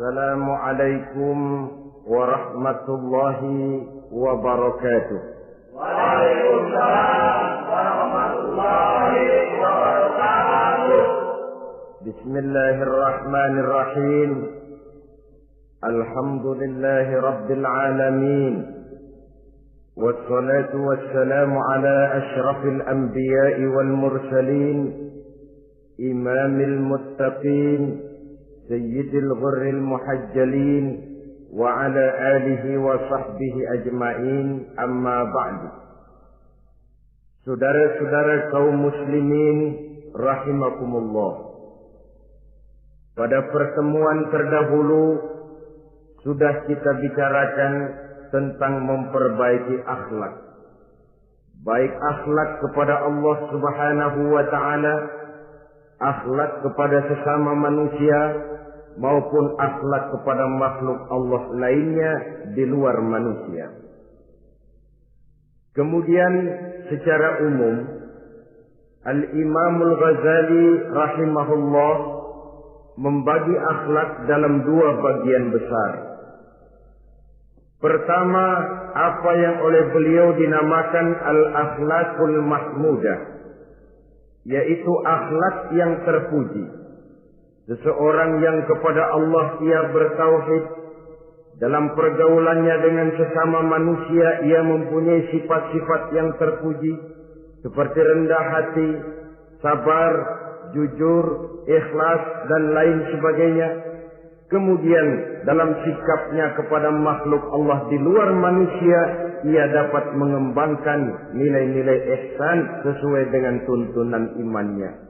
Assalamualaikum warahmatullahi wabarakatuh. Waalaikumsalam warahmatullahi wabarakatuh. Bismillahirrahmanirrahim. Alhamdulillahi rabbil alamin. Wassalatu wassalamu ala ashrafil anbiya'i wal mursalin, imamil muttaqin, sayyidil ghurril muhajjalin, wa ala alihi wa sahbihi ajma'in, amma ba'du. Saudara-saudara kaum muslimin rahimakumullah, pada pertemuan terdahulu sudah kita bicarakan tentang memperbaiki akhlak, baik akhlak kepada Allah Subhanahu wa ta'ala, akhlak kepada sesama manusia, maupun akhlak kepada makhluk Allah lainnya di luar manusia. Kemudian secara umum Al-Imamul Ghazali rahimahullah membagi akhlak dalam dua bagian besar. Pertama, apa yang oleh beliau dinamakan al-akhlakul mahmudah, yaitu akhlak yang terpuji. Seseorang yang kepada Allah ia bertauhid, dalam pergaulannya dengan sesama manusia ia mempunyai sifat-sifat yang terpuji, seperti rendah hati, sabar, jujur, ikhlas, dan lain sebagainya. Kemudian dalam sikapnya kepada makhluk Allah di luar manusia, ia dapat mengembangkan nilai-nilai ihsan sesuai dengan tuntunan imannya.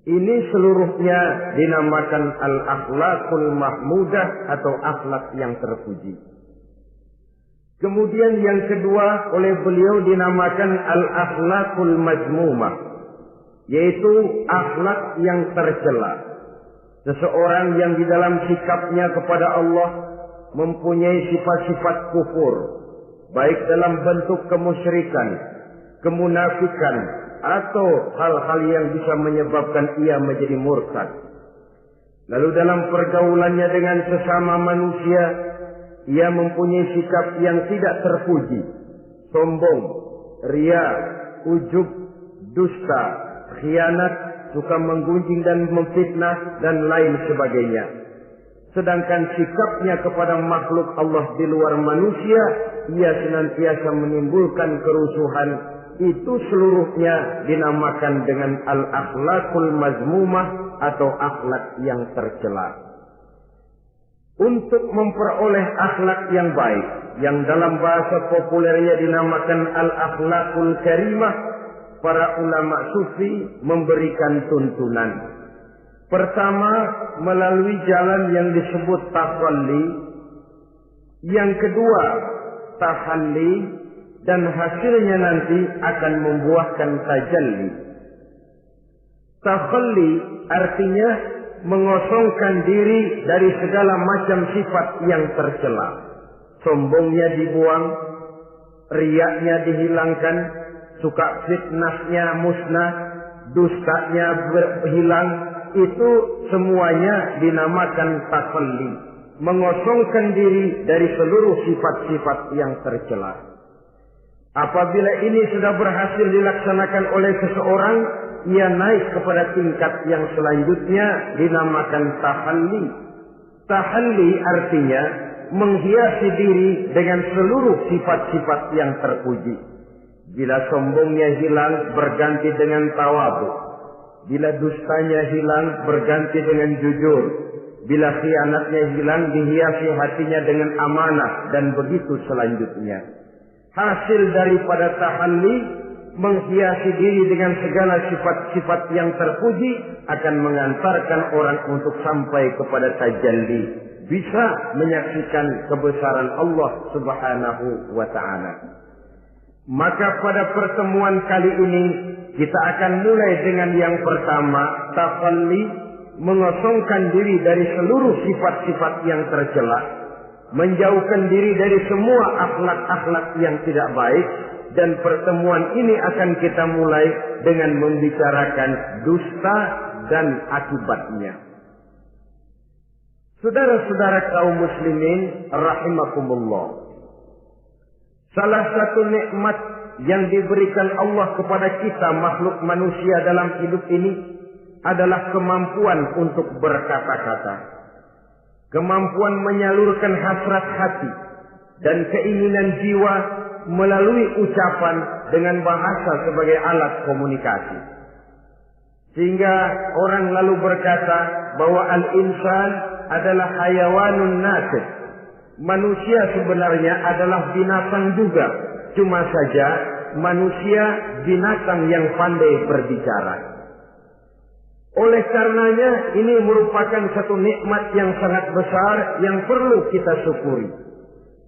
Ini seluruhnya dinamakan al-akhlakul mahmudah atau akhlak yang terpuji. Kemudian yang kedua oleh beliau dinamakan al-akhlakul mazmumah, yaitu akhlak yang tercela. Seseorang yang di dalam sikapnya kepada Allah mempunyai sifat-sifat kufur, baik dalam bentuk kemusyrikan, kemunafikan, atau hal-hal yang bisa menyebabkan ia menjadi murtad. Lalu dalam pergaulannya dengan sesama manusia, ia mempunyai sikap yang tidak terpuji, sombong, ria, ujub, dusta, khianat, suka menggunjing dan memfitnah, dan lain sebagainya. Sedangkan sikapnya kepada makhluk Allah di luar manusia, ia senantiasa menimbulkan kerusuhan. Itu seluruhnya dinamakan dengan al-akhlakul mazmumah atau akhlak yang tercela. Untuk memperoleh akhlak yang baik, yang dalam bahasa populernya dinamakan al-akhlakul karimah, para ulama sufi memberikan tuntunan. Pertama, melalui jalan yang disebut takhalli. Yang kedua, tahalli, dan hasilnya nanti akan membuahkan tajalli. Takhalli artinya mengosongkan diri dari segala macam sifat yang tercela. Sombongnya dibuang, riaknya dihilangkan, suka fitnahnya musnah, dustanya hilang. Itu semuanya dinamakan takhalli, mengosongkan diri dari seluruh sifat-sifat yang tercela. Apabila ini sudah berhasil dilaksanakan oleh seseorang, ia naik kepada tingkat yang selanjutnya dinamakan tahalli. Tahalli artinya menghiasi diri dengan seluruh sifat-sifat yang terpuji. Bila sombongnya hilang, berganti dengan tawadhu. Bila dustanya hilang, berganti dengan jujur. Bila khianatnya hilang, dihiasi hatinya dengan amanah, dan begitu selanjutnya. Hasil daripada tahalli, menghiasi diri dengan segala sifat-sifat yang terpuji, akan mengantarkan orang untuk sampai kepada tajalli, bisa menyaksikan kebesaran Allah Subhanahu wa ta'ala. Maka pada pertemuan kali ini kita akan mulai dengan yang pertama, takhalli, mengosongkan diri dari seluruh sifat-sifat yang tercela, menjauhkan diri dari semua akhlak-akhlak yang tidak baik. Dan pertemuan ini akan kita mulai dengan membicarakan dusta dan akibatnya. Saudara-saudara kaum muslimin rahimakumullah. Salah satu nikmat yang diberikan Allah kepada kita makhluk manusia dalam hidup ini adalah kemampuan untuk berkata-kata. Kemampuan menyalurkan hasrat hati dan keinginan jiwa melalui ucapan dengan bahasa sebagai alat komunikasi. Sehingga orang lalu berkata bahwa al-insan adalah hayawanun natiq. Manusia sebenarnya adalah binatang juga. Cuma saja manusia binatang yang pandai berbicara. Oleh karenanya ini merupakan satu nikmat yang sangat besar yang perlu kita syukuri.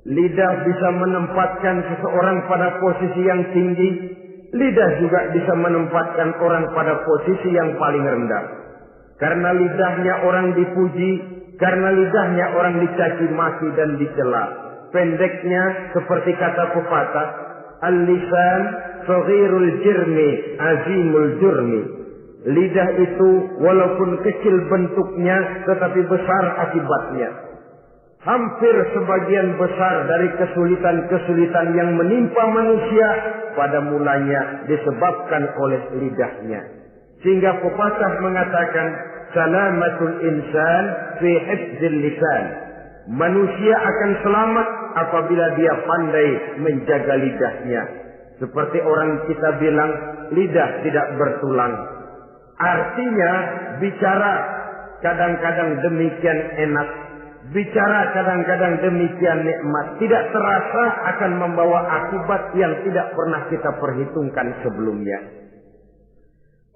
Lidah bisa menempatkan seseorang pada posisi yang tinggi. Lidah juga bisa menempatkan orang pada posisi yang paling rendah. Karena lidahnya orang dipuji, karena lidahnya orang dicaci maki dan dicela. Pendeknya seperti kata pepatah, al-lisan saghirul jirmi azimul jurmi. Lidah itu walaupun kecil bentuknya tetapi besar akibatnya. Hampir sebagian besar dari kesulitan-kesulitan yang menimpa manusia pada mulanya disebabkan oleh lidahnya. Sehingga pepatah mengatakan salamatul insan fi hifdzil lisan. Manusia akan selamat apabila dia pandai menjaga lidahnya. Seperti orang kita bilang lidah tidak bertulang. Artinya bicara kadang-kadang demikian enak, bicara kadang-kadang demikian nikmat, tidak terasa akan membawa akibat yang tidak pernah kita perhitungkan sebelumnya.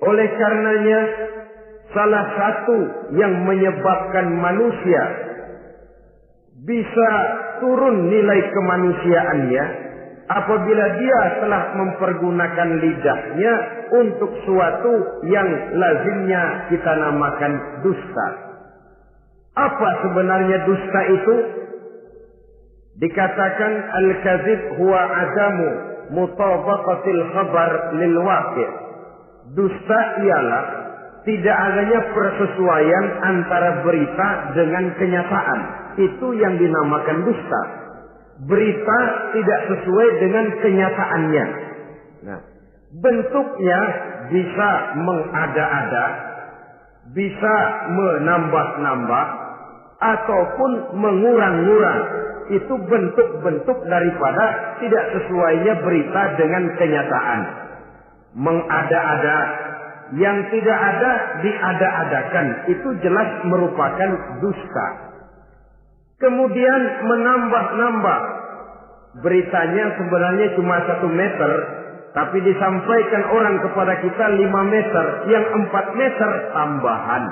Oleh karenanya, salah satu yang menyebabkan manusia bisa turun nilai kemanusiaannya apabila dia telah mempergunakan lidahnya untuk suatu yang lazimnya kita namakan dusta. Apa sebenarnya dusta itu? Dikatakan al-kadzib huwa adamu mutabaqatil khabar lil waqi'. Dusta ialah tidak adanya persesuaian antara berita dengan kenyataan. Itu yang dinamakan dusta. Berita tidak sesuai dengan kenyataannya. Nah, bentuknya bisa mengada-ada, bisa menambah-nambah, ataupun mengurang-ngurang. Itu bentuk-bentuk daripada tidak sesuainya berita dengan kenyataan. Mengada-ada, yang tidak ada diada-adakan. Itu jelas merupakan dusta. Kemudian menambah-nambah. Beritanya sebenarnya cuma 1 meter, tapi disampaikan orang kepada kita 5 meter, yang 4 meter tambahan.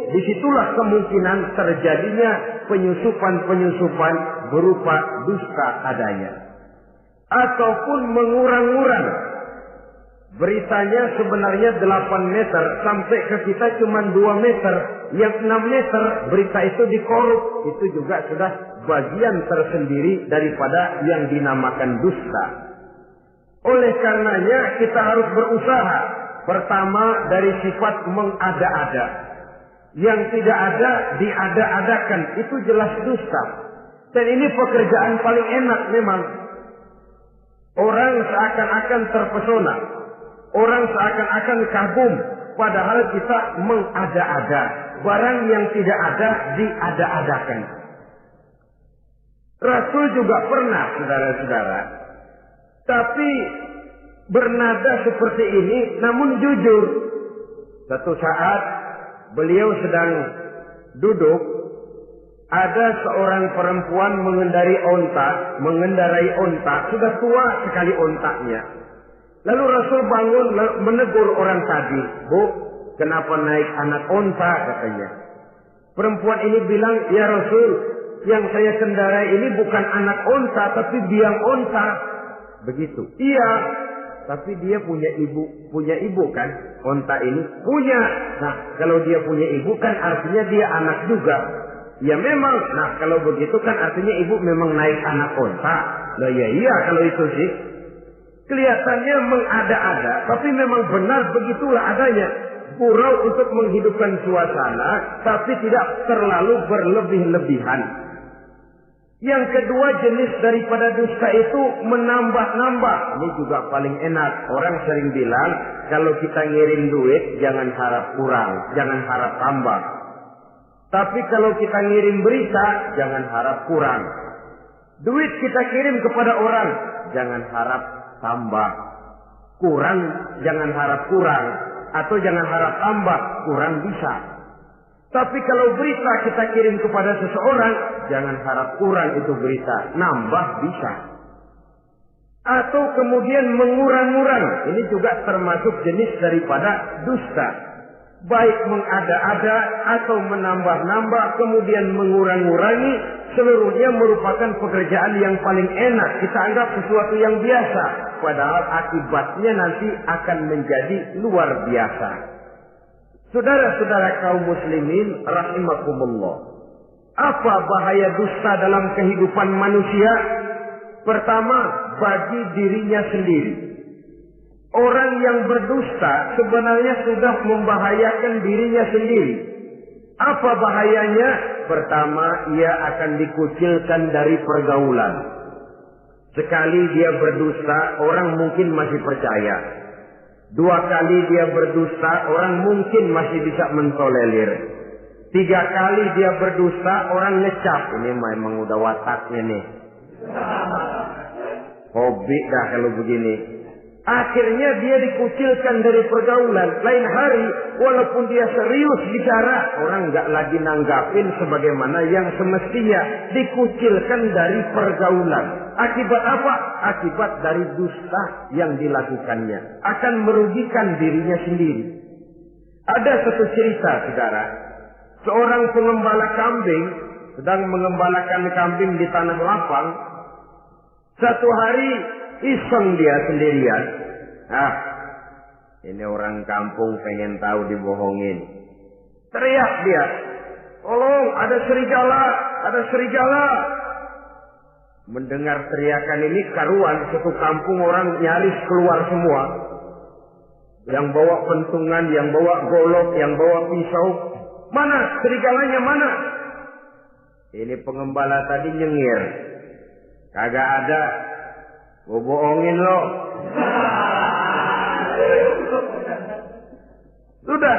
Disitulah kemungkinan terjadinya penyusupan-penyusupan berupa dusta adanya. Ataupun mengurang-urang. Beritanya sebenarnya 8 meter, sampai ke kita cuma 2 meter. Yang 6 meter berita itu dikorup. Itu juga sudah bagian tersendiri daripada yang dinamakan dusta. Oleh karenanya kita harus berusaha. Pertama dari sifat mengada-ada. Yang tidak ada diada-adakan. Itu jelas dusta. Dan ini pekerjaan paling enak memang. Orang seakan-akan terpesona. Orang seakan-akan kagum. Padahal kita mengada-ada. Barang yang tidak ada diada-adakan. Rasul juga pernah, saudara-saudara. Tapi bernada seperti ini, namun jujur. Satu saat beliau sedang duduk. Ada seorang perempuan mengendarai onta. Sudah tua sekali ontaknya. Lalu Rasul bangun menegur orang tadi. Bu, kenapa naik anak onta, katanya. Perempuan ini bilang, ya Rasul, yang saya kendarai ini bukan anak onta, tapi biang onta. Begitu. Iya, tapi dia punya ibu kan? Onta ini punya. Nah, kalau dia punya ibu kan artinya dia anak juga. Ya memang. Nah, kalau begitu kan artinya ibu memang naik anak onta. Nah, ya iya kalau itu sih. Kelihatannya mengada-ada, tapi memang benar begitulah adanya. gurau untuk menghidupkan suasana, tapi tidak terlalu berlebih-lebihan. Yang kedua, jenis daripada dusta itu menambah-nambah. Ini juga paling enak. Orang sering bilang, kalau kita ngirim duit, jangan harap kurang, jangan harap tambah. Tapi kalau kita ngirim berita, jangan harap kurang. Duit kita kirim kepada orang, jangan harap tambah. Kurang, jangan harap kurang. Atau jangan harap tambah, kurang bisa. Tapi kalau berita kita kirim kepada seseorang, jangan harap kurang itu berita, nambah bisa. Atau kemudian mengurang-urang, ini juga termasuk jenis daripada dusta. Baik mengada-ada atau menambah-nambah, kemudian mengurang-urangi, seluruhnya merupakan pekerjaan yang paling enak. Kita anggap sesuatu yang biasa, padahal akibatnya nanti akan menjadi luar biasa. Saudara-saudara kaum muslimin rahimakumullah. Apa bahaya dusta dalam kehidupan manusia? Pertama, bagi dirinya sendiri. Orang yang berdusta sebenarnya sudah membahayakan dirinya sendiri. Apa bahayanya? Pertama, ia akan dikucilkan dari pergaulan. Sekali dia berdusta, orang mungkin masih percaya. 2 kali dia berdusta, orang mungkin masih bisa mentolerir. 3 kali dia berdusta, orang ngecap. Ini memang udah wataknya nih. Hobi dah kalau begini. Akhirnya dia dikucilkan dari pergaulan. Lain hari, walaupun dia serius bicara, orang nggak lagi nanggapin sebagaimana yang semestinya. Dikucilkan dari pergaulan. Akibat apa? Akibat dari dusta yang dilakukannya. Akan merugikan dirinya sendiri. Ada satu cerita, saudara. Seorang pengembala kambing sedang mengembalakan kambing di tanah lapang. Satu hari iseng dia sendirian. Ini orang kampung pengen tahu dibohongin. Teriak dia, tolong ada serigala, ada serigala. Mendengar teriakan ini karuan, satu kampung orang nyaris keluar semua. Yang bawa pentungan, yang bawa golok, yang bawa pisau. Mana serigalanya mana? Ini pengembala tadi nyengir. Kagak ada. Gua bohongin lo. Sudah,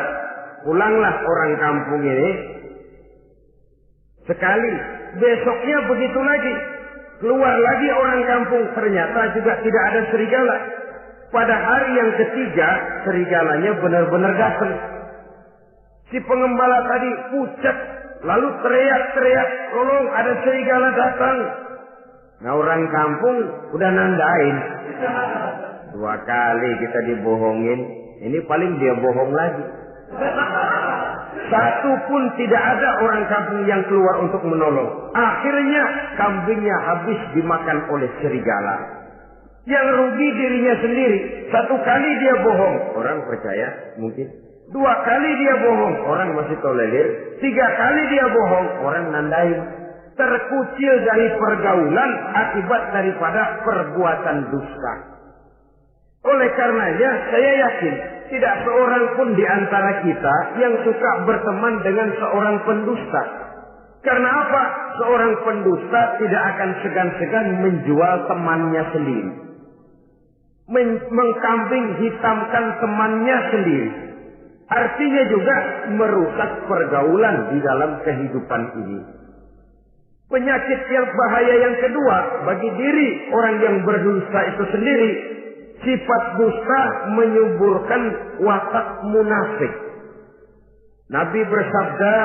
pulanglah orang kampung ini. Sekali, besoknya begitu lagi. Keluar lagi orang kampung, ternyata juga tidak ada serigala. Pada hari yang ketiga, serigalanya benar-benar datang. Si pengembala tadi pucat, lalu teriak-teriak, tolong ada serigala datang. Nah orang kampung udah nandain. 2 kali kita dibohongin, ini paling dia bohong lagi. Satu pun tidak ada orang kampung yang keluar untuk menolong. Akhirnya kambingnya habis dimakan oleh serigala. Yang rugi dirinya sendiri. 1 kali dia bohong, orang percaya mungkin. 2 kali dia bohong, orang masih tolerir. 3 kali dia bohong, orang nandain. Terkucil dari pergaulan akibat daripada perbuatan dusta. Oleh karenanya saya yakin tidak seorang pun di antara kita yang suka berteman dengan seorang pendusta. Karena apa? Seorang pendusta tidak akan segan-segan menjual temannya sendiri. Mengkambing hitamkan temannya sendiri. Artinya juga merusak pergaulan di dalam kehidupan ini. Penyakit yang bahaya yang kedua bagi diri orang yang berdusta itu sendiri, sifat dusta menyuburkan watak munafik. Nabi bersabda,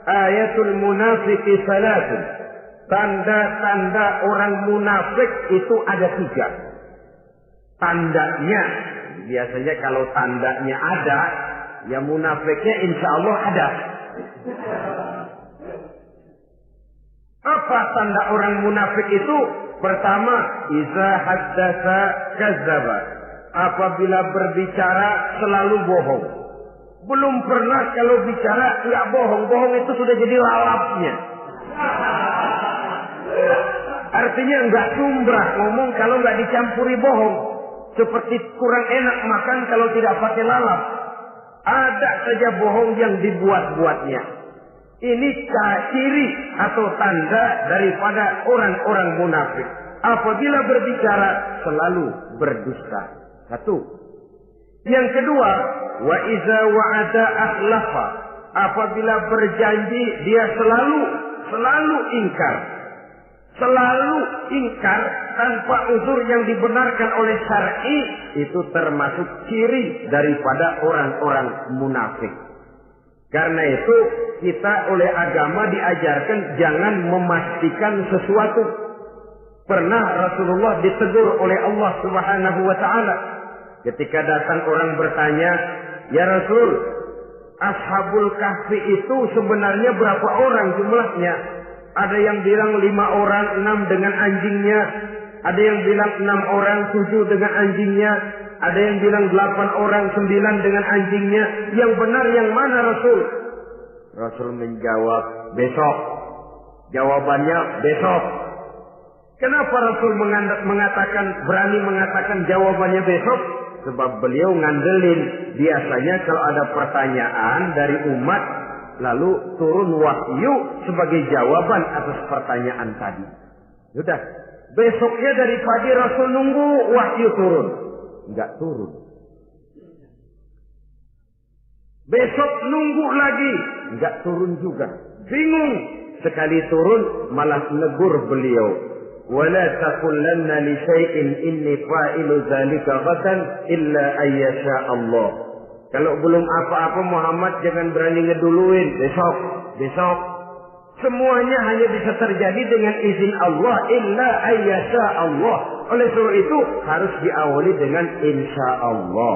ayatul munafiqi salatun. Tanda-tanda orang munafik itu ada 3. Tandanya, biasanya kalau tandanya ada, ya munafiknya insya Allah ada. Apa tanda orang munafik itu? Pertama, iza haddatsa kadzdzaba. Apabila berbicara selalu bohong. Belum pernah kalau bicara enggak bohong. Bohong itu sudah jadi lalapnya. Artinya enggak sumbrah ngomong kalau enggak dicampuri bohong. Seperti kurang enak makan kalau tidak pakai lalap. Ada saja bohong yang dibuat-buatnya. Ini ciri atau tanda daripada orang-orang munafik. Apabila berbicara selalu berdusta. Satu. Yang kedua, wa iza wa'ada akhlafa. Apabila berjanji dia selalu ingkar. Selalu ingkar tanpa uzur yang dibenarkan oleh syar'i, itu termasuk ciri daripada orang-orang munafik. Karena itu kita oleh agama diajarkan jangan memastikan sesuatu. Pernah Rasulullah ditegur oleh Allah Subhanahu wa taala ketika datang orang bertanya, "Ya Rasul, Ashabul Kahfi itu sebenarnya berapa orang jumlahnya?" Ada yang bilang 5 orang, 6 dengan anjingnya. Ada yang bilang 6 orang, 7 dengan anjingnya. Ada yang bilang 8 orang, 9 dengan anjingnya. Yang benar yang mana Rasul? Rasul menjawab, besok. Jawabannya besok. Kenapa Rasul berani mengatakan jawabannya besok? Sebab beliau ngandelin. Biasanya kalau ada pertanyaan dari umat, lalu turun wahyu sebagai jawaban atas pertanyaan tadi. Sudah. Besoknya dari pagi Rasul nunggu wahyu turun. Enggak turun. Besok nunggu lagi. Enggak turun juga. Bingung. Sekali turun malah negur beliau. Wala taqulanna li syai'in inni fa'ilu dzalika ghadan illa ayyasha Allah. Kalau belum apa-apa Muhammad jangan berani ngeduluin. Besok. Semuanya hanya bisa terjadi dengan izin Allah. Illa ayyasha Allah. Oleh sebab itu harus diawali dengan insya Allah.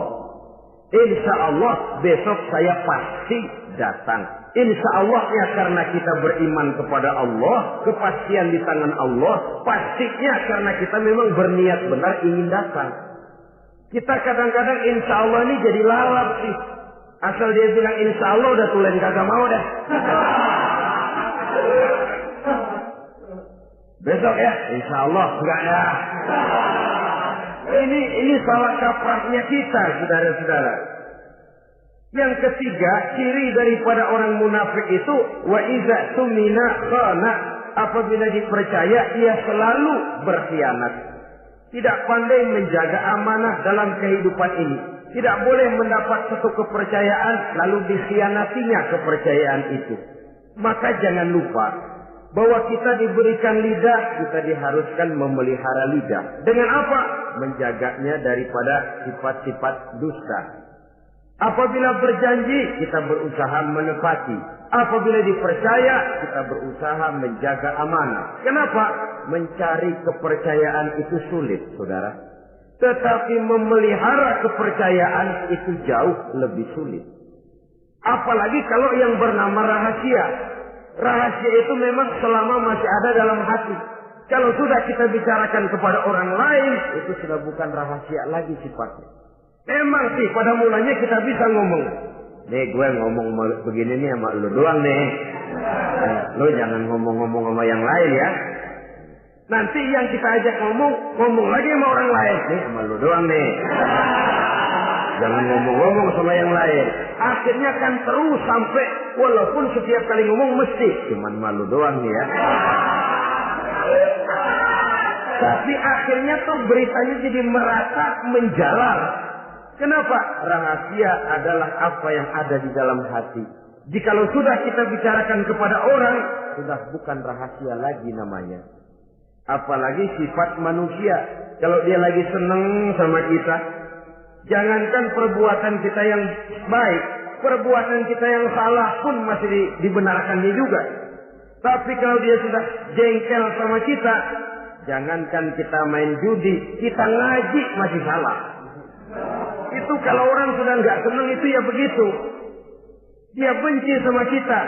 Insya Allah besok saya pasti datang. Insya Allah ya karena kita beriman kepada Allah. Kepastian di tangan Allah. Pastinya karena kita memang berniat benar ingin datang. Kita kadang-kadang insya Allah ini jadi lalap sih. Asal dia bilang insya Allah udah tulen kagak mau dah. Besok ya, insya Allah enggak ya. Ini salah kaprahnya kita, saudara-saudara. Yang ketiga, ciri daripada orang munafik itu wa iza tumina khana. Apabila dipercaya ia selalu berkhianat. Tidak pandai menjaga amanah dalam kehidupan ini. Tidak boleh mendapat satu kepercayaan lalu dikhianatinya kepercayaan itu. Maka jangan lupa bahwa kita diberikan lidah, kita diharuskan memelihara lidah. Dengan apa? Menjaganya daripada sifat-sifat dusta. Apabila berjanji, kita berusaha menepati. Apabila dipercaya, kita berusaha menjaga amanah. Kenapa? Mencari kepercayaan itu sulit, saudara. Tetapi memelihara kepercayaan itu jauh lebih sulit. Apalagi kalau yang bernama rahasia. Rahasia itu memang selama masih ada dalam hati. Kalau sudah kita bicarakan kepada orang lain, itu sudah bukan rahasia lagi sifatnya. Memang sih pada mulanya kita bisa ngomong. Nih gue ngomong begini nih sama lu doang nih. Lu jangan ngomong-ngomong sama yang lain ya. Nanti yang kita ajak ngomong lagi sama orang lain. Nih sama lu doang nih. Jangan ngomong-ngomong sama yang lain. Akhirnya kan terus sampai walaupun setiap kali ngomong mesti cuman malu doang nih ya. Tapi akhirnya tuh beritanya jadi merata menjalar. Kenapa? Rahasia adalah apa yang ada di dalam hati. Jikalau sudah kita bicarakan kepada orang, sudah bukan rahasia lagi namanya. Apalagi sifat manusia. Kalau dia lagi seneng sama kita, jangankan perbuatan kita yang baik, perbuatan kita yang salah pun masih dibenarkannya juga. Tapi kalau dia sudah jengkel sama kita, jangankan kita main judi, kita ngaji masih salah. Itu kalau orang sudah nggak senang itu ya begitu. Dia benci sama kita.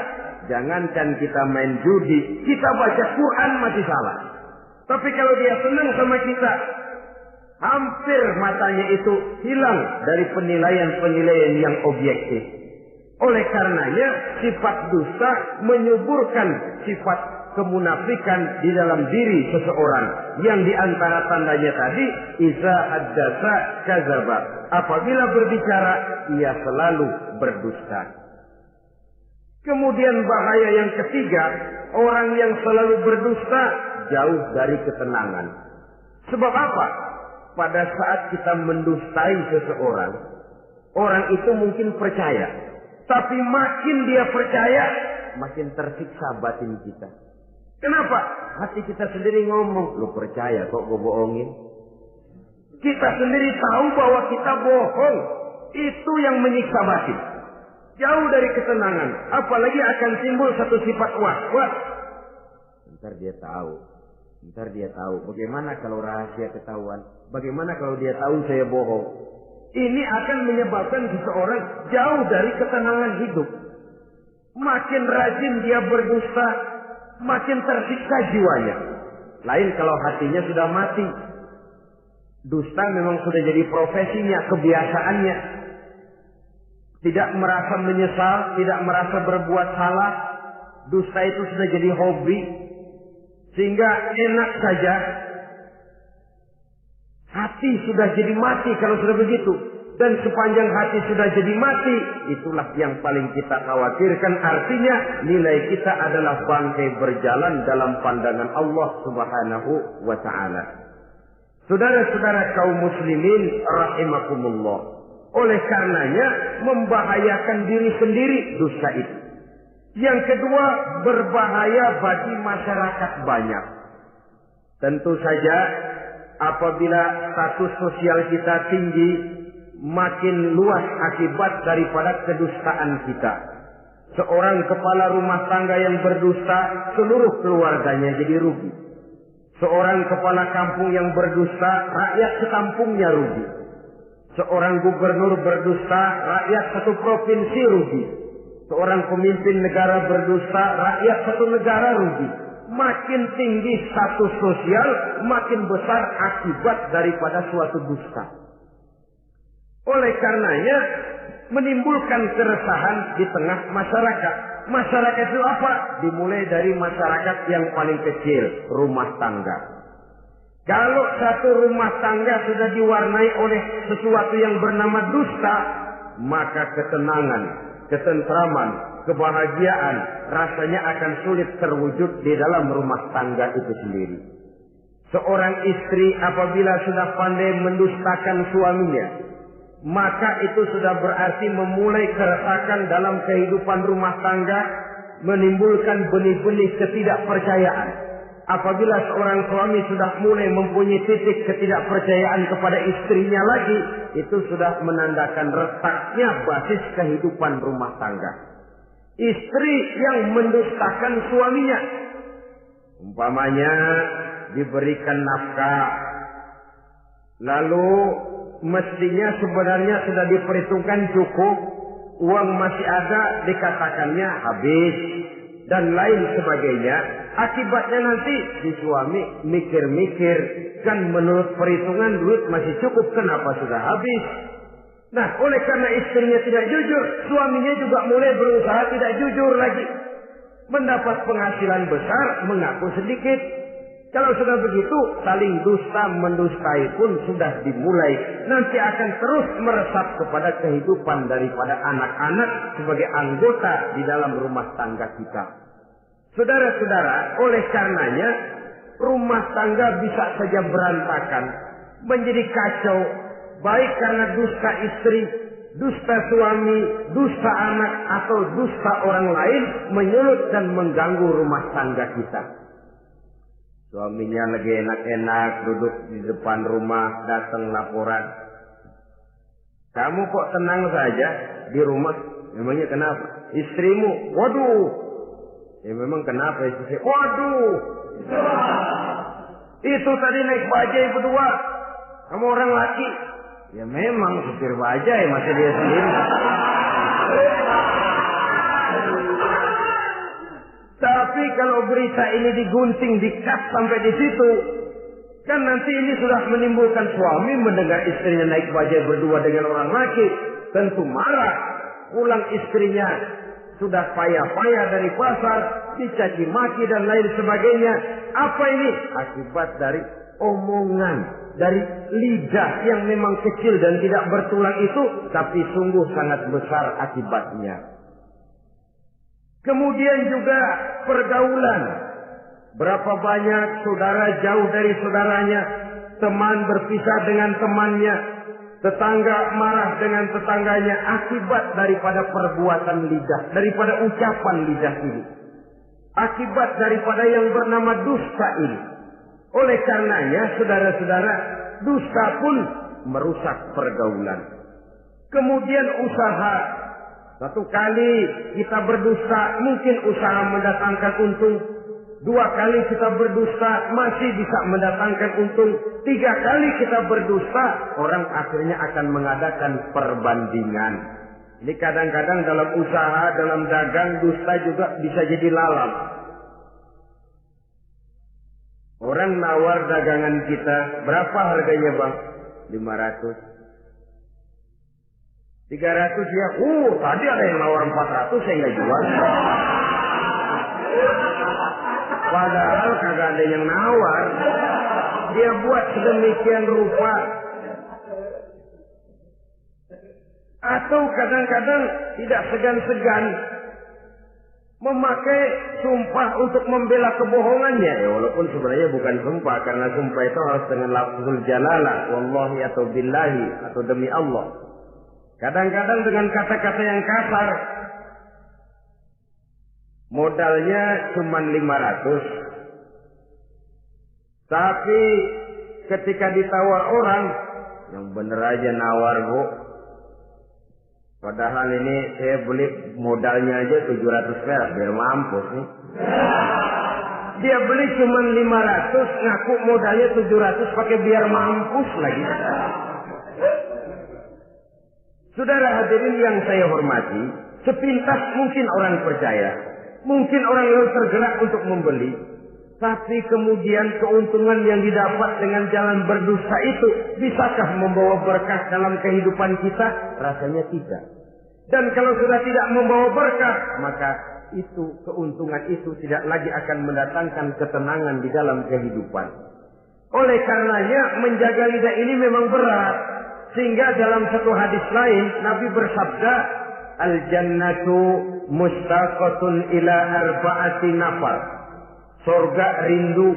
Jangankan kita main judi, kita baca Quran masih salah. Tapi kalau dia senang sama kita, hampir matanya itu hilang dari penilaian-penilaian yang objektif. Oleh karenanya sifat dusta menyuburkan sifat kemunafikan di dalam diri seseorang. Yang diantara tandanya tadi, iza haddasa kadzaba. Apabila berbicara, ia selalu berdusta. Kemudian bahaya yang ketiga, orang yang selalu berdusta jauh dari ketenangan. Sebab apa? Pada saat kita mendustai seseorang, orang itu mungkin percaya. Tapi makin dia percaya, makin tersiksa batin kita. Kenapa? Hati kita sendiri ngomong, lu percaya kok gue bohongin? Kita sendiri tahu bahwa kita bohong. Itu yang menyiksa batin. Jauh dari ketenangan. Apalagi akan timbul satu sifat was-was. Ntar dia tahu. Bagaimana kalau rahasia ketahuan? Bagaimana kalau dia tahu saya bohong? Ini akan menyebabkan seseorang jauh dari ketenangan hidup. Makin rajin dia berdusta, makin tersiksa jiwanya. Lain kalau hatinya sudah mati. Dusta memang sudah jadi profesinya, kebiasaannya. Tidak merasa menyesal, tidak merasa berbuat salah. Dusta itu sudah jadi hobi. Sehingga enak saja. Hati sudah jadi mati kalau sudah begitu. Dan sepanjang hati sudah jadi mati, itulah yang paling kita khawatirkan. Artinya nilai kita adalah bangkai berjalan dalam pandangan Allah Subhanahu wa ta'ala. Saudara-saudara kaum muslimin rahimakumullah. Oleh karenanya membahayakan diri sendiri dusta itu. Yang kedua, berbahaya bagi masyarakat banyak. Tentu saja apabila status sosial kita tinggi, makin luas akibat daripada kedustaan kita. Seorang kepala rumah tangga yang berdusta, seluruh keluarganya jadi rugi. Seorang kepala kampung yang berdusta, rakyat sekampungnya rugi. Seorang gubernur berdusta, rakyat satu provinsi rugi. Seorang pemimpin negara berdusta, rakyat satu negara rugi. Makin tinggi status sosial, makin besar akibat daripada suatu dusta. Oleh karenanya, menimbulkan keresahan di tengah masyarakat. Masyarakat itu apa? Dimulai dari masyarakat yang paling kecil, rumah tangga. Kalau satu rumah tangga sudah diwarnai oleh sesuatu yang bernama dusta, maka ketenangan, ketentraman, kebahagiaan rasanya akan sulit terwujud di dalam rumah tangga itu sendiri. Seorang istri apabila sudah pandai mendustakan suaminya, maka itu sudah berarti memulai keresakan dalam kehidupan rumah tangga, menimbulkan benih-benih ketidakpercayaan. Apabila seorang suami sudah mulai mempunyai titik ketidakpercayaan kepada istrinya lagi, itu sudah menandakan retaknya basis kehidupan rumah tangga. Istri yang mendustakan suaminya, umpamanya diberikan nafkah, lalu mestinya sebenarnya sudah diperhitungkan cukup, uang masih ada, dikatakannya habis, dan lain sebagainya. Akibatnya nanti si suami mikir-mikir, kan menurut perhitungan duit masih cukup, kenapa sudah habis? Nah, oleh karena istrinya tidak jujur, suaminya juga mulai berusaha tidak jujur lagi. Mendapat penghasilan besar, mengaku sedikit. Kalau sudah begitu, saling dusta mendustai pun sudah dimulai. Nanti akan terus meresap kepada kehidupan daripada anak-anak sebagai anggota di dalam rumah tangga kita. Saudara-saudara, oleh karenanya rumah tangga bisa saja berantakan, menjadi kacau, baik karena dusta istri, dusta suami, dusta anak, atau dusta orang lain menyulut dan mengganggu rumah tangga kita. Suaminya lagi enak-enak duduk di depan rumah, datang laporan. Kamu kok tenang saja di rumah? Memangnya kenapa? Istrimu, waduh. Ya memang kenapa istri? Waduh. Itu tadi naik bajai berdua. Kamu orang laki. Ya memang supir bajai, masih dia sendiri. Tapi kalau berita ini digunting, dikat sampai di situ, kan nanti ini sudah menimbulkan suami mendengar istrinya naik bajai berdua dengan orang laki, tentu marah. Pulang istrinya sudah payah-payah dari pasar, dicaci maki dan lain sebagainya. Apa ini? Akibat dari omongan, dari lidah yang memang kecil dan tidak bertulang itu, tapi sungguh sangat besar akibatnya. Kemudian juga pergaulan. Berapa banyak saudara jauh dari saudaranya, teman berpisah dengan temannya, tetangga marah dengan tetangganya akibat daripada perbuatan lidah, daripada ucapan lidah ini. Akibat daripada yang bernama dusta ini. Oleh karenanya, saudara-saudara, dusta pun merusak pergaulan. Kemudian usaha. Satu kali kita berdusta, mungkin usaha mendatangkan untung. 2 kali kita berdusta, masih bisa mendatangkan untung. 3 kali kita berdusta, orang akhirnya akan mengadakan perbandingan. Ini kadang-kadang dalam usaha, dalam dagang, dusta juga bisa jadi lalat. Orang nawar dagangan kita, berapa harganya bang? 500. 300 ya, tadi ada yang nawar 400, saya nggak jual. Padahal kagak ada yang nawar. Dia buat sedemikian rupa. Atau kadang-kadang tidak segan-segan memakai sumpah untuk membela kebohongannya. Ya, walaupun sebenarnya bukan sumpah, karena sumpah itu harus dengan lafzul jalalah, wallahi atau billahi atau demi Allah. Kadang-kadang dengan kata-kata yang kasar. Modalnya cuma 500. Tapi ketika ditawar orang, yang bener aja nawar bu. Padahal ini saya beli modalnya aja 700 perak, biar mampus nih. Dia beli cuma 500, ngaku modalnya 700 pakai biar mampus lagi. Saudara hadirin yang saya hormati, sepintas mungkin orang percaya, mungkin orang yang tergerak untuk membeli, tapi kemudian keuntungan yang didapat dengan jalan berdusta itu bisakah membawa berkah dalam kehidupan kita? Rasanya tidak. Dan kalau sudah tidak membawa berkah, maka itu keuntungan itu tidak lagi akan mendatangkan ketenangan di dalam kehidupan. Oleh karenanya menjaga lidah ini memang berat. Sehingga dalam satu hadis lain Nabi bersabda, al-jannatu mustaqatun ila arba'ati nafar. Surga rindu,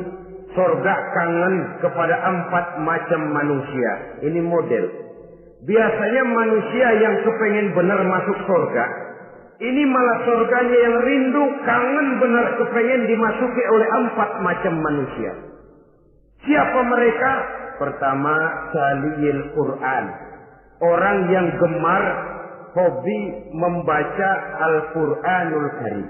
surga kangen kepada 4 macam manusia. Ini model. Biasanya manusia yang kepengen benar masuk surga, ini malah surganya yang rindu, kangen benar kepengen dimasuki oleh 4 macam manusia. Siapa mereka? Pertama, taliyil Quran. Orang yang gemar, hobi membaca Al-Quranul Karim.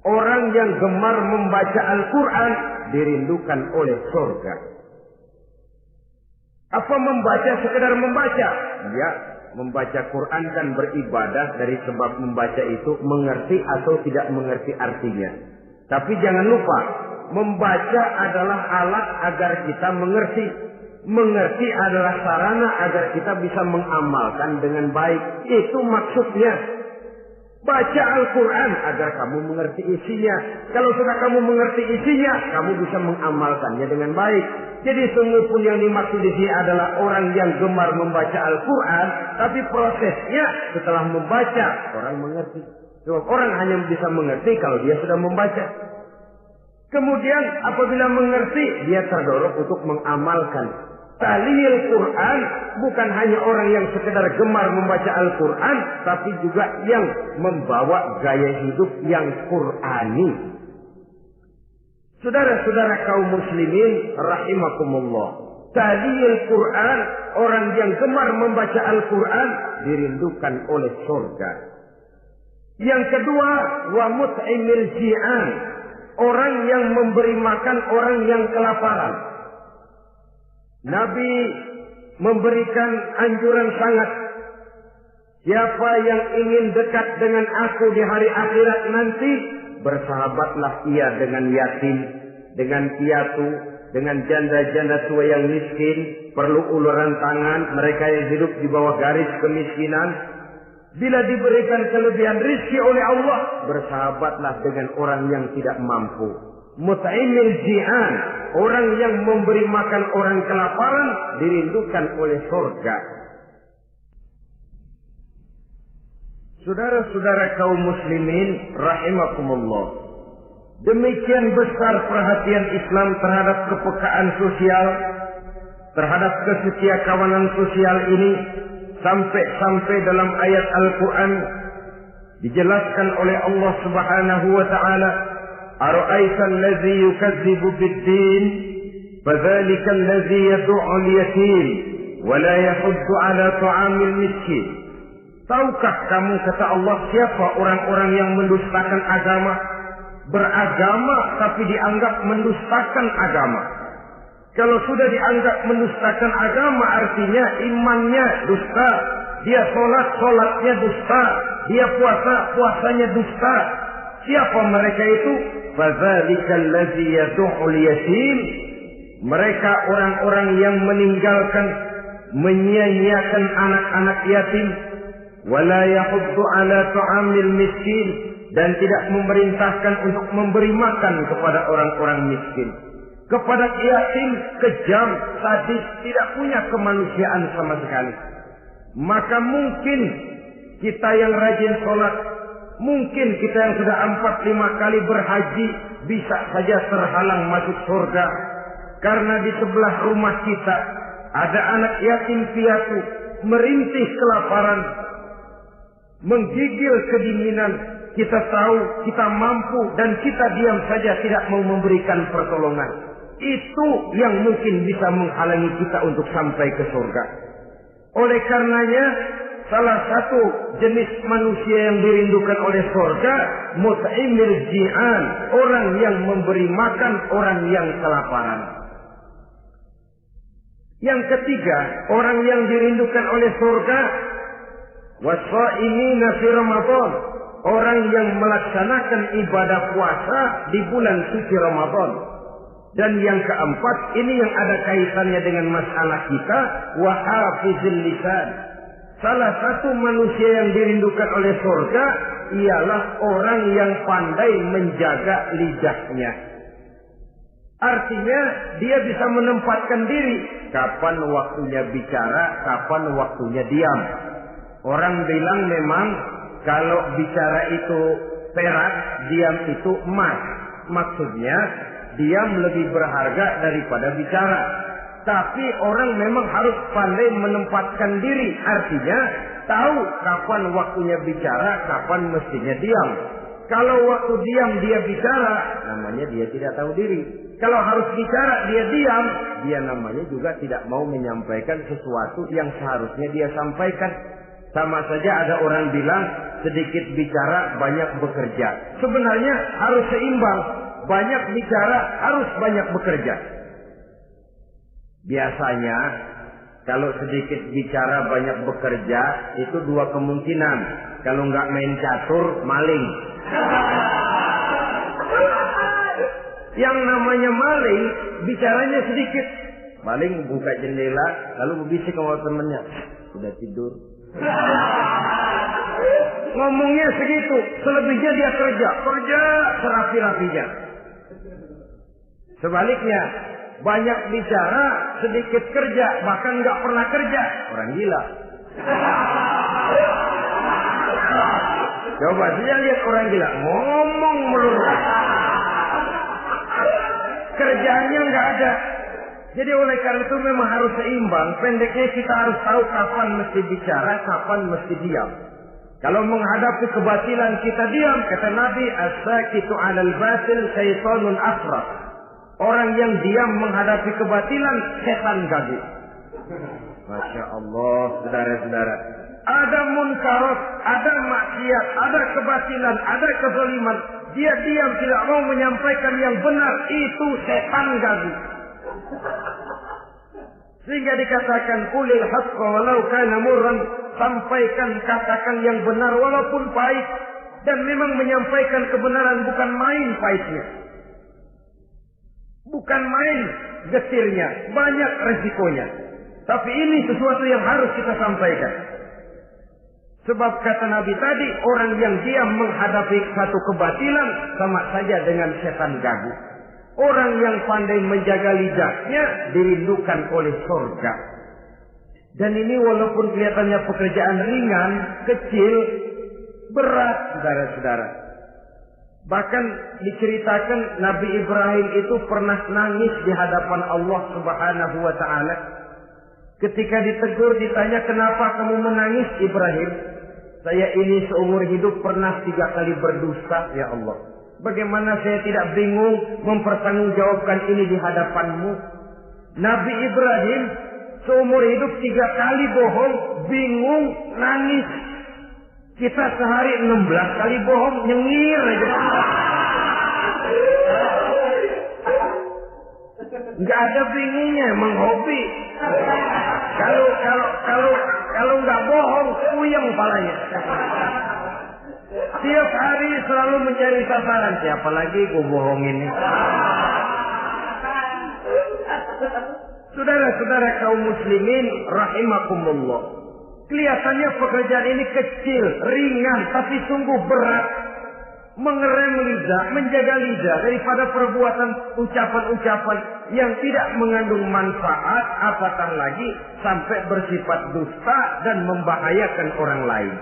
Orang yang gemar membaca Al-Quran dirindukan oleh surga. Apa membaca sekedar membaca? Ya, membaca Quran kan beribadah, dari sebab membaca itu mengerti atau tidak mengerti artinya. Tapi jangan lupa, membaca adalah alat agar kita mengerti. Mengerti adalah sarana agar kita bisa mengamalkan dengan baik. Itu maksudnya. Baca Al-Quran agar kamu mengerti isinya. Kalau sudah kamu mengerti isinya, kamu bisa mengamalkannya dengan baik. Jadi sungguh pun yang dimaksud di sini adalah orang yang gemar membaca Al-Quran, tapi prosesnya setelah membaca, orang mengerti. Sebab orang hanya bisa mengerti kalau dia sudah membaca. Kemudian apabila mengerti, dia terdorong untuk mengamalkan. Taliyil Quran bukan hanya orang yang sekedar gemar membaca Al-Quran, tapi juga yang membawa gaya hidup yang Qurani. Saudara-saudara kaum muslimin rahimakumullah, taliyil Quran, orang yang gemar membaca Al-Quran dirindukan oleh surga. Yang kedua, wa mut'imil ji'an, orang yang memberi makan orang yang kelaparan. Nabi memberikan anjuran sangat. Siapa yang ingin dekat dengan aku di hari akhirat nanti, bersahabatlah ia dengan yatim, dengan piatu, dengan janda-janda tua yang miskin, perlu uluran tangan, mereka yang hidup di bawah garis kemiskinan. Bila diberikan kelebihan rizki oleh Allah, bersahabatlah dengan orang yang tidak mampu. Mut'imil ji'an, orang yang memberi makan orang kelaparan dirindukan oleh surga. Saudara-saudara kaum muslimin rahimakumullah, demikian besar perhatian Islam terhadap kepekaan sosial, terhadap kesetiakawanan sosial ini, sampai dalam ayat Al-Quran dijelaskan oleh Allah Subhanahu wa taala, "Ara'aita allazi yukadzibu bid-din, fadzalika allazi yad'u al-yatim wa la yahuddu 'ala ta'amil miskin." Tahukah kamu, kata Allah, siapa orang-orang yang mendustakan agama, beragama tapi dianggap mendustakan agama? Kalau sudah dianggap mendustakan agama, artinya imannya dusta, dia sholatnya dusta, dia puasanya dusta. Siapa mereka itu? Fadzalikal ladzi yad'ul yatim. Mereka orang-orang yang meninggalkan, menyia-nyiakan anak-anak yatim, wala yahuddu ala ta'amil miskin, dan tidak memerintahkan untuk memberi makan kepada orang-orang miskin. Kepada yatim kejam, sadis, tidak punya kemanusiaan sama sekali. Maka mungkin kita yang rajin sholat, mungkin kita yang sudah 4-5 kali berhaji, bisa saja terhalang masuk surga. Karena di sebelah rumah kita ada anak yatim piatu, merintih kelaparan, menggigil kedinginan. Kita tahu, kita mampu, dan kita diam saja tidak mau memberikan pertolongan. Itu yang mungkin bisa menghalangi kita untuk sampai ke surga. Oleh karenanya, salah satu jenis manusia yang dirindukan oleh surga, mut'imil ji'an, orang yang memberi makan orang yang kelaparan. Yang ketiga, orang yang dirindukan oleh surga, wasa'imina fi Ramadan, orang yang melaksanakan ibadah puasa di bulan suci Ramadan. Dan yang keempat, ini yang ada kaitannya dengan masalah kita, wa hafizil lisan. Salah satu manusia yang dirindukan oleh surga ialah orang yang pandai menjaga lidahnya. Artinya dia bisa menempatkan diri, kapan waktunya bicara, kapan waktunya diam. Orang bilang memang kalau bicara itu perak, diam itu emas. Maksudnya diam lebih berharga daripada bicara. Tapi orang memang harus pandai menempatkan diri. Artinya tahu kapan waktunya bicara, kapan mestinya diam. Kalau waktu diam dia bicara, namanya dia tidak tahu diri. Kalau harus bicara dia diam, dia namanya juga tidak mau menyampaikan sesuatu yang seharusnya dia sampaikan. Sama saja ada orang bilang sedikit bicara banyak bekerja. Sebenarnya harus seimbang. Banyak bicara harus banyak bekerja. Biasanya kalau sedikit bicara banyak bekerja itu dua kemungkinan. Kalau nggak main catur, maling. Yang namanya maling, bicaranya sedikit. Maling buka jendela, lalu berbisik sama temennya. Sudah tidur. Ngomongnya segitu, selebihnya dia kerja serapi-rapinya. Sebaliknya, banyak bicara, sedikit kerja, bahkan nggak pernah kerja. Orang gila. Coba saja lihat orang gila, ngomong melulu. Kerjanya nggak ada. Jadi oleh karena itu memang harus seimbang. Pendeknya kita harus tahu kapan mesti bicara, kapan mesti diam. Kalau menghadapi kebatilan kita diam, kata Nabi, as-sakitu 'alal batil syaitanun asraf. Orang yang diam menghadapi kebatilan, setan gagu. Masya Allah, saudara-saudara. Ada munkarat, ada maksiat, ada kebatilan, ada kezaliman. Dia diam, tidak mau menyampaikan yang benar. Itu setan gagu. Sehingga dikatakan, qulil haqqa walau kana murran. Sampaikan, katakan yang benar walaupun pahit. Dan memang menyampaikan kebenaran bukan main pahitnya. Bukan main getirnya, banyak resikonya. Tapi ini sesuatu yang harus kita sampaikan. Sebab kata Nabi tadi, orang yang diam menghadapi satu kebatilan sama saja dengan setan gagu. Orang yang pandai menjaga lidahnya dirindukan oleh surga. Dan ini walaupun kelihatannya pekerjaan ringan, kecil, berat, saudara-saudara. Bahkan diceritakan Nabi Ibrahim itu pernah nangis di hadapan Allah Subhanahu wa Ta'ala. Ketika ditegur, ditanya, kenapa kamu menangis Ibrahim? Saya ini seumur hidup pernah 3 kali berdusta, ya Allah. Bagaimana saya tidak bingung mempertanggungjawabkan ini di hadapanmu? Nabi Ibrahim seumur hidup 3 kali bohong, bingung, nangis. Kita sehari 16 kali bohong, nyengir aja. Nggak ada bingungnya, emang hobi. Kalau nggak bohong, puyeng palanya. Tiap hari selalu mencari sasaran. Siapa lagi gue bohongin ini? Saudara-saudara kaum muslimin rahimakumullah. Kelihatannya pekerjaan ini kecil, ringan, tapi sungguh berat. Mengerem lidah, menjaga lidah daripada perbuatan ucapan-ucapan yang tidak mengandung manfaat, apatah lagi sampai bersifat dusta dan membahayakan orang lain.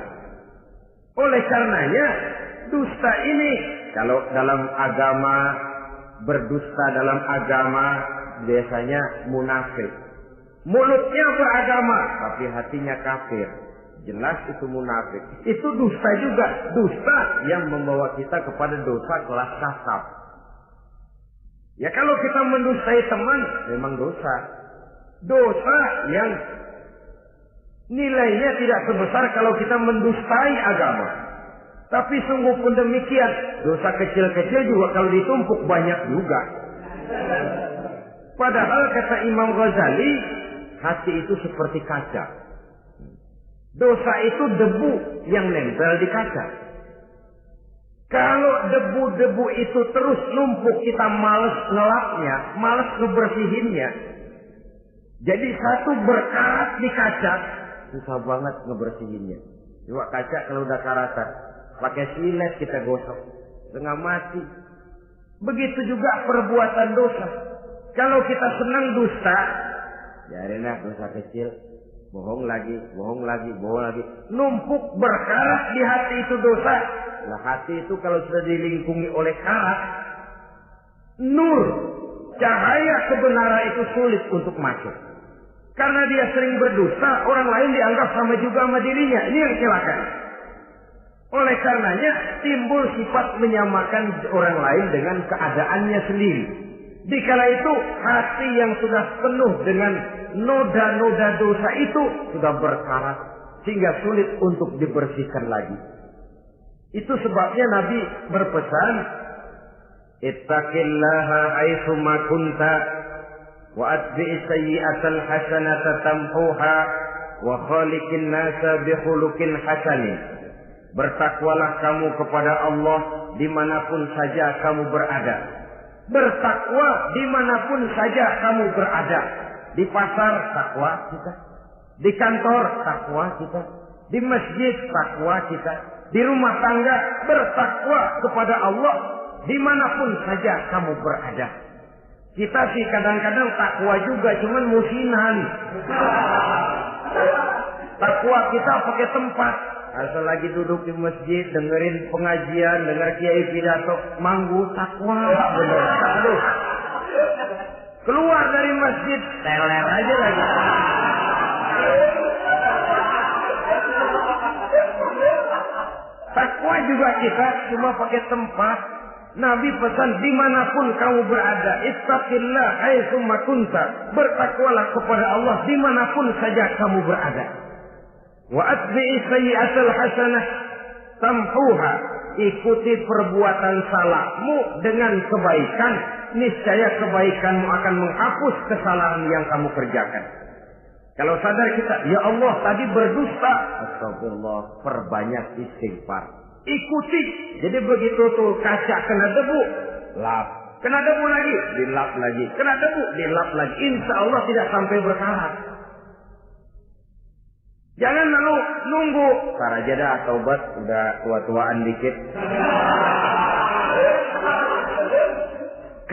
Oleh karenanya, dusta ini kalau dalam agama, berdusta dalam agama biasanya munafik. Mulutnya beragama, tapi hatinya kafir. Jelas itu munafik. Itu dusta juga. Dusta yang membawa kita kepada dosa kelas kasar. Ya kalau kita mendustai teman, memang dosa. Dosa yang nilainya tidak sebesar kalau kita mendustai agama. Tapi sungguh pun demikian, dosa kecil-kecil juga kalau ditumpuk banyak juga. Padahal kata Imam Ghazali, hati itu seperti kaca. Dosa itu debu yang nempel di kaca. Kalau debu-debu itu terus numpuk, kita males ngelapnya, males ngebersihinnya. Jadi satu berkarat di kaca, susah banget ngebersihinnya. Coba kaca kalau udah karatan, pakai silet kita gosok, setengah mati. Begitu juga perbuatan dosa. Kalau kita senang dusta, biarinlah dosa kecil. Bohong lagi, bohong lagi, bohong lagi. Numpuk berkarat di hati itu dosa. Nah hati itu kalau sudah dilingkungi oleh karat, nur, cahaya kebenaran itu sulit untuk masuk. Karena dia sering berdusta, orang lain dianggap sama juga sama dirinya. Ini yang celaka. Oleh karenanya timbul sifat menyamakan orang lain dengan keadaannya sendiri. Dikala itu hati yang sudah penuh dengan noda-noda dosa itu sudah berkarat sehingga sulit untuk dibersihkan lagi. Itu sebabnya Nabi berpesan, ittaqillaha haitsu ma kunta wa atbi'is sayyi'atal hasanata tamhuha wa khaliqin nasa bi khuluqin hasanin. Bertakwalah kamu kepada Allah dimanapun saja kamu berada. Bertakwa dimanapun saja kamu berada. Di pasar takwa kita, di kantor takwa kita, di masjid takwa kita, di rumah tangga bertakwa kepada Allah dimanapun saja kamu berada. Kita sih kadang-kadang takwa juga, cuman musinan. Takwa kita pakai tempat. Asal lagi duduk di masjid, dengerin pengajian, denger kiai pidato, manggu takwa bener. Aduh. Keluar dari masjid, teler aja lagi. Takwa juga kita cuma pakai tempat. Nabi pesan dimanapun kamu berada, ittaqillah haitsu ma kunta. Bertakwalah kepada Allah dimanapun saja kamu berada. Wa atbi'i sayyi'atal hasanah tamhuha. Ikuti perbuatan salahmu dengan kebaikan, niscaya kebaikanmu akan menghapus kesalahan yang kamu kerjakan. Kalau sadar kita, ya Allah tadi berdusta, astagfirullah, perbanyak istighfar. Ikuti. Jadi begitu tuh kaca kena debu, lap. Kena debu lagi, dilap lagi. Kena debu, dilap lagi. Insya Allah tidak sampai berkarat. Jangan lalu nunggu. Ntar aja dah taubat, udah tua-tuaan dikit.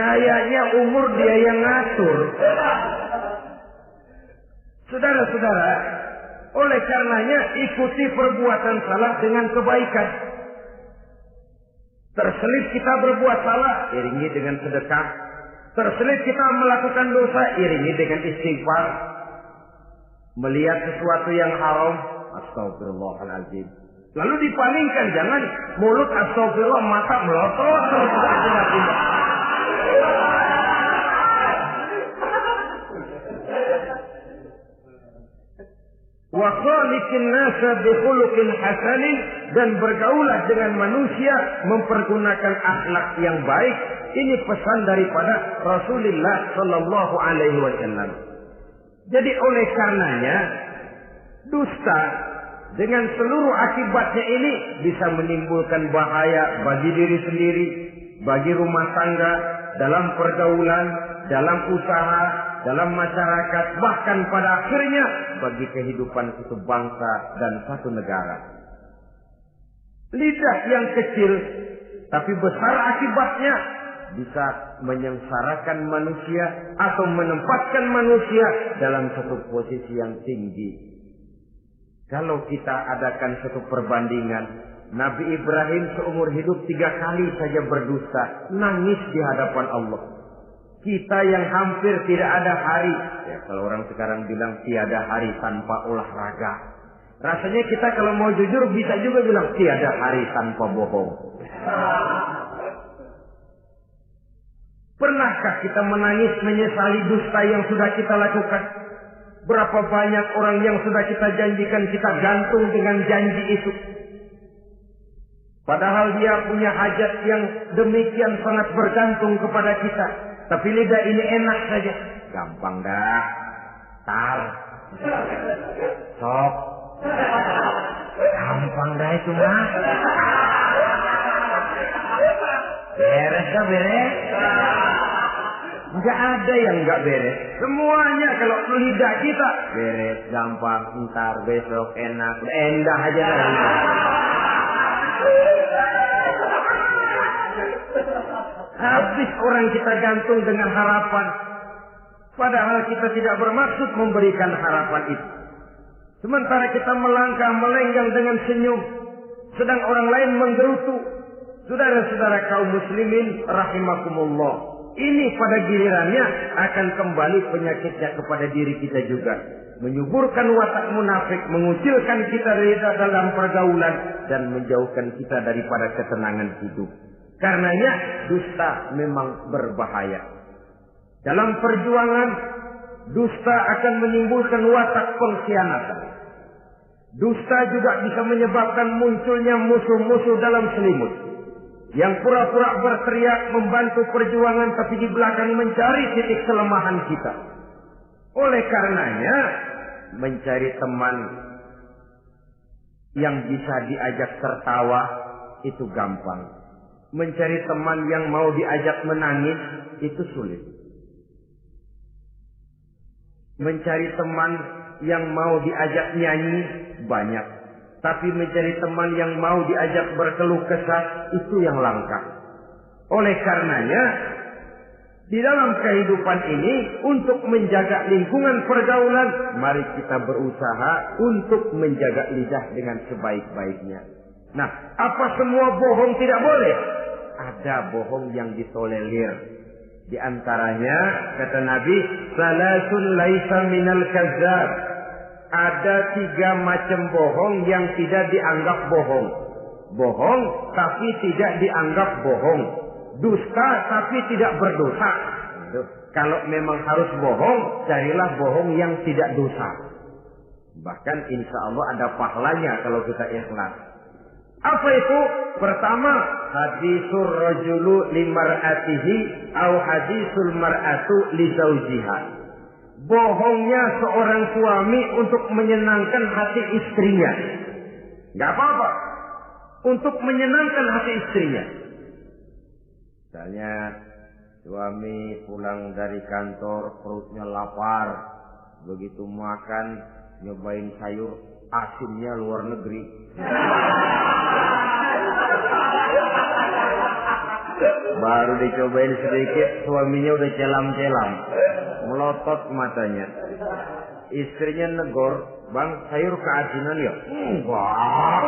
Kayaknya umur dia yang ngatur. Saudara-saudara, oleh karenanya ikuti perbuatan salah dengan kebaikan. Terselip kita berbuat salah, iringi dengan sedekah. Terselip kita melakukan dosa, iringi dengan istighfar. Melihat sesuatu yang haram, astagfirullahaladzim. Lalu dipalingkan, jangan mulut astagfirullah, mata melotot. Wa khaliqin nasa bi khuluqin hasanin, dan bergaulah dengan manusia mempergunakan akhlak yang baik. Ini pesan daripada Rasulullah sallallahu alaihi wasallam. Jadi oleh karenanya dusta dengan seluruh akibatnya ini bisa menimbulkan bahaya bagi diri sendiri, bagi rumah tangga, dalam pergaulan, dalam usaha, dalam masyarakat, bahkan pada akhirnya bagi kehidupan satu bangsa dan satu negara. Lidah yang kecil tapi besar akibatnya bisa menyengsarakan manusia atau menempatkan manusia dalam satu posisi yang tinggi. Kalau kita adakan satu perbandingan, Nabi Ibrahim seumur hidup 3 kali saja berdusta, nangis di hadapan Allah. Kita yang hampir tidak ada hari, ya kalau orang sekarang bilang tiada hari tanpa olahraga. Rasanya kita kalau mau jujur bisa juga bilang tiada hari tanpa bohong. Pernahkah kita menangis menyesali dusta yang sudah kita lakukan? Berapa banyak orang yang sudah kita janjikan, kita gantung dengan janji itu. Padahal dia punya hajat yang demikian sangat bergantung kepada kita. Tapi lidah ini enak saja. Gampang dah. Tar. Sok. Gampang dah itu mah. Beres dah beres. Enggak ada yang enggak beres. Semuanya kalau lidah kita beres, gampang, ntar, besok, enak, endah aja dah. Habis orang kita gantung dengan harapan. Padahal kita tidak bermaksud memberikan harapan itu. Sementara kita melangkah melenggang dengan senyum, sedang orang lain menggerutu. Saudara-saudara kaum muslimin rahimakumullah, ini pada gilirannya akan kembali penyakitnya kepada diri kita juga. Menyuburkan watak munafik, mengucilkan kita dari dalam pergaulan, dan menjauhkan kita daripada ketenangan hidup. Karenanya dusta memang berbahaya. Dalam perjuangan, dusta akan menimbulkan watak pengkhianatan. Dusta juga bisa menyebabkan munculnya musuh-musuh dalam selimut, yang pura-pura berteriak membantu perjuangan tapi di belakang mencari titik kelemahan kita. Oleh karenanya, mencari teman yang bisa diajak tertawa itu gampang. Mencari teman yang mau diajak menangis itu sulit. Mencari teman yang mau diajak nyanyi banyak. Tapi mencari teman yang mau diajak berkeluh kesah itu yang langka. Oleh karenanya, di dalam kehidupan ini untuk menjaga lingkungan pergaulan, mari kita berusaha untuk menjaga lidah dengan sebaik-baiknya. Nah, apa semua bohong tidak boleh? Ada bohong yang ditolerir. Di antaranya kata Nabi, salasun laisa minal kazzab. Ada 3 macam bohong yang tidak dianggap bohong. Bohong tapi tidak dianggap bohong. Dusta tapi tidak berdosa. Kalau memang harus bohong, carilah bohong yang tidak dosa. Bahkan insya Allah ada pahalanya kalau kita ikhlas. Apa itu? Pertama, hadisul rajulu limar'atihi au hadisul mar'atu li zawjiha. Bohongnya seorang suami untuk menyenangkan hati istrinya. Enggak apa-apa. Untuk menyenangkan hati istrinya. Misalnya suami pulang dari kantor perutnya lapar. Begitu makan nyobain sayur asinnya luar negeri. Baru dicobain sedikit, suaminya udah celam-celam. Melotot matanya. Istrinya negor, "Bang, sayur keasinan ya?" "Enggak."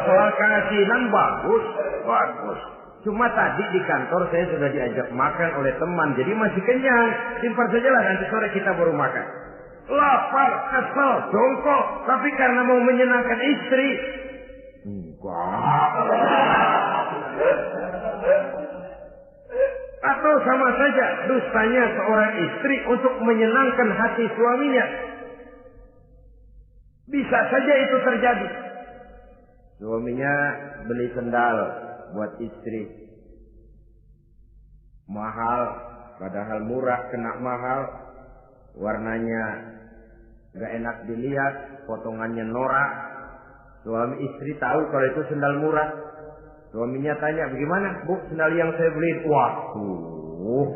Soal keasinan bagus. Cuma tadi di kantor saya sudah diajak makan oleh teman, jadi masih kenyang. Simpan sajalah, nanti sore kita baru makan. Lapar, kesel, jongkok, tapi karena mau menyenangkan istri. Enggak. Atau sama saja dustanya seorang istri untuk menyenangkan hati suaminya. Bisa saja itu terjadi. Suaminya beli sendal buat istri. Mahal, padahal murah, kena mahal. Warnanya gak enak dilihat, potongannya norak. Suami istri tahu kalau itu sendal murah. Suaminya tanya, "Bagaimana, Bu, sendal yang saya beli?" Waduh,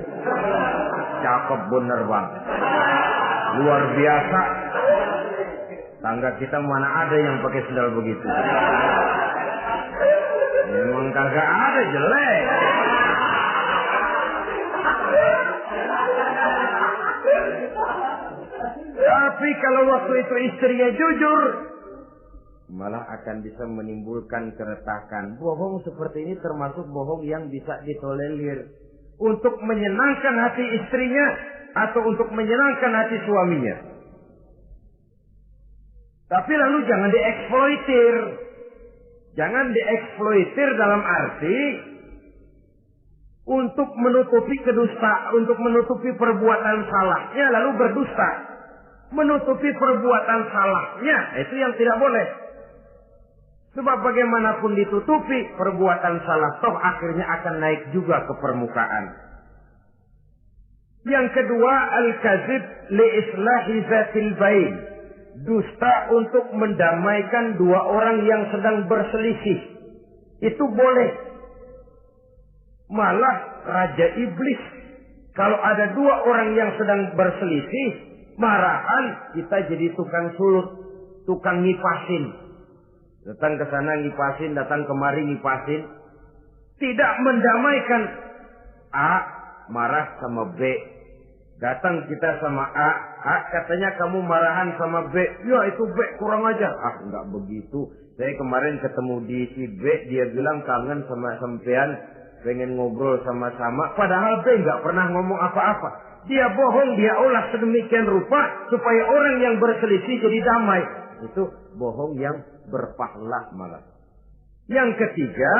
cakep bener, Bang. Luar biasa. Tangga kita mana ada yang pakai sendal begitu. Memang kagak ada, jelek. Tapi kalau waktu itu istrinya jujur, malah akan bisa menimbulkan keretakan. Bohong seperti ini termasuk bohong yang bisa ditolerir. Untuk menyenangkan hati istrinya atau untuk menyenangkan hati suaminya. Tapi lalu jangan dieksploitir. Jangan dieksploitir dalam arti untuk menutupi untuk menutupi perbuatan salahnya lalu berdusta. Menutupi perbuatan salahnya, itu yang tidak boleh. Sebab bagaimanapun ditutupi perbuatan salah, toh akhirnya akan naik juga ke permukaan. Yang kedua, al-kadzib li islahi zatil bain. Dusta untuk mendamaikan dua orang yang sedang berselisih. Itu boleh. Malah Raja Iblis, kalau ada dua orang yang sedang berselisih, marahan kita jadi tukang sulut, tukang ngipasin. Datang ke sana ngipasin, datang kemari ngipasin. Tidak mendamaikan. A marah sama B. Datang kita sama A katanya kamu marahan sama B. Ya itu B kurang ajar. Enggak begitu. Saya kemarin ketemu di si B, dia bilang kangen sama sampean, pengen ngobrol sama-sama. Padahal B enggak pernah ngomong apa-apa. Dia bohong, dia olah sedemikian rupa supaya orang yang berselisih jadi damai. Itu bohong yang berpahala malah. Yang ketiga,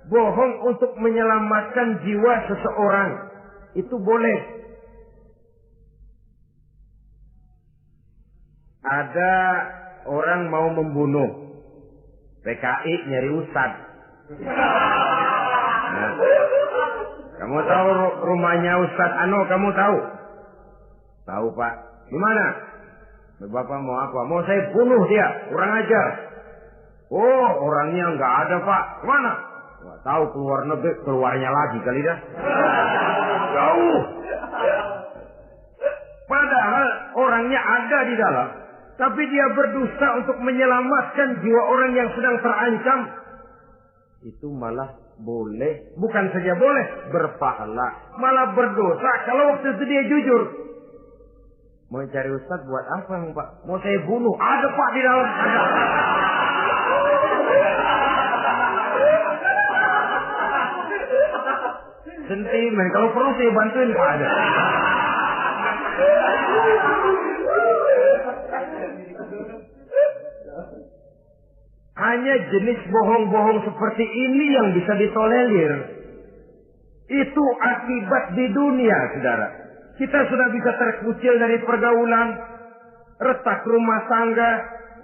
bohong untuk menyelamatkan jiwa seseorang. Itu boleh. Ada orang mau membunuh, PKI nyari ustad. Nah, kamu tahu rumahnya Ustad Ano? Kamu tahu? Tahu, Pak. Gimana? Bapak mau apa? Mau saya bunuh dia, kurang ajar. Oh, orangnya nggak ada, Pak. Kemana? Nggak tahu, keluar negeri, keluarnya lagi kali dah. Jauh. Padahal orangnya ada di dalam. Tapi dia berdusta untuk menyelamatkan jiwa orang yang sedang terancam. Itu malah boleh. Bukan saja boleh, berpahala. Malah berdosa kalau waktu itu dia jujur. Mau cari ustaz buat apa, Pak? Mau saya bunuh. Ada, Pak, di dalam. Ada. Sentimen. Kalau perlu saya bantuin, Pak, ada. Hanya jenis bohong-bohong seperti ini yang bisa ditolerir. Itu akibat di dunia, saudara. Kita sudah bisa terkucil dari pergaulan, retak rumah tangga,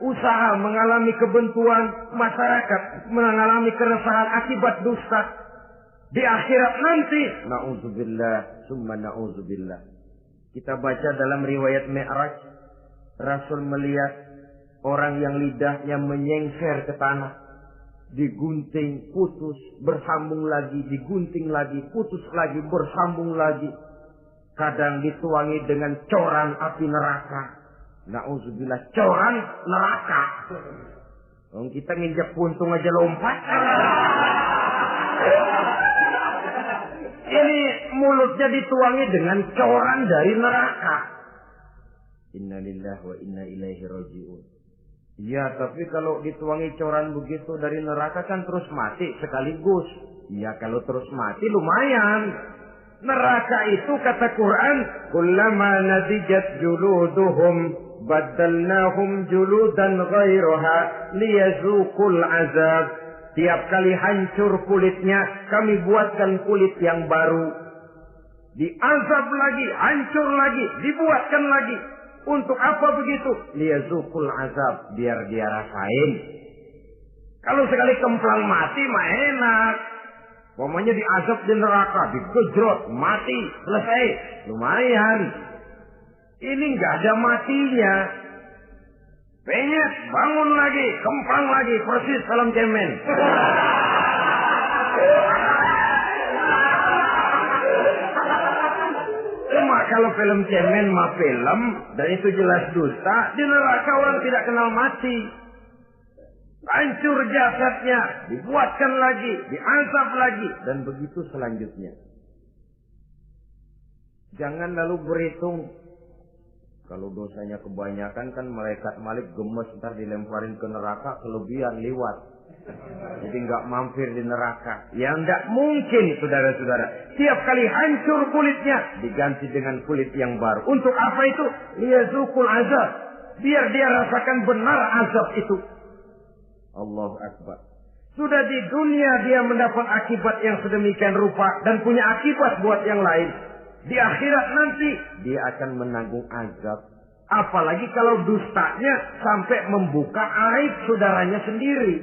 usaha mengalami kebuntuan, masyarakat mengalami keresahan akibat dusta. Di akhirat nanti, na'udzubillah, summa na'udzubillah. Kita baca dalam riwayat Mi'raj, Rasul melihat orang yang lidahnya menyengser ke tanah, digunting, putus, bersambung lagi, digunting lagi, putus lagi, bersambung lagi. Kadang dituangi dengan coran api neraka. Na'udzubillah, coran neraka. Kita nginjak puntung aja lompat. Ini mulutnya dituangi dengan coran dari neraka. Innalillahi wa inna ilaihi raji'un. Ya, tapi kalau dituangi coran begitu dari neraka kan terus mati sekaligus. Ya, kalau terus mati lumayan. Neraka itu kata Quran, kullama nadijat juluduhum badalnahum juludan ghairaha liyazuqul azab. Tiap kali hancur kulitnya, kami buatkan kulit yang baru. Diazab lagi, hancur lagi, dibuatkan lagi. Untuk apa begitu? Liyazuqul azab, biar dia rasain. Kalau sekali kemplang mati mah enak. Pokoknya diazab di neraka, digejrot, mati, selesai. Lumayan. Ini nggak ada matinya. Penyet, bangun lagi, kemplang lagi, persis film cemen. Cuma kalau film cemen mah film, dan itu jelas dusta, di neraka orang tidak kenal mati. Hancur jasadnya, dibuatkan lagi, diazab lagi, dan begitu selanjutnya. Jangan lalu berhitung. Kalau dosanya kebanyakan kan malaikat Malik gemes, ntar dilemparin ke neraka, kelebihan liwat. Jadi nggak mampir di neraka. Ya nggak mungkin, saudara-saudara. Tiap kali hancur kulitnya, diganti dengan kulit yang baru. Untuk apa itu? Liyazuqul azab. Biar dia rasakan benar azab itu. Allahu Akbar. Sudah di dunia dia mendapat akibat yang sedemikian rupa dan punya akibat buat yang lain. Di akhirat nanti dia akan menanggung azab. Apalagi kalau dustanya sampai membuka aib saudaranya sendiri.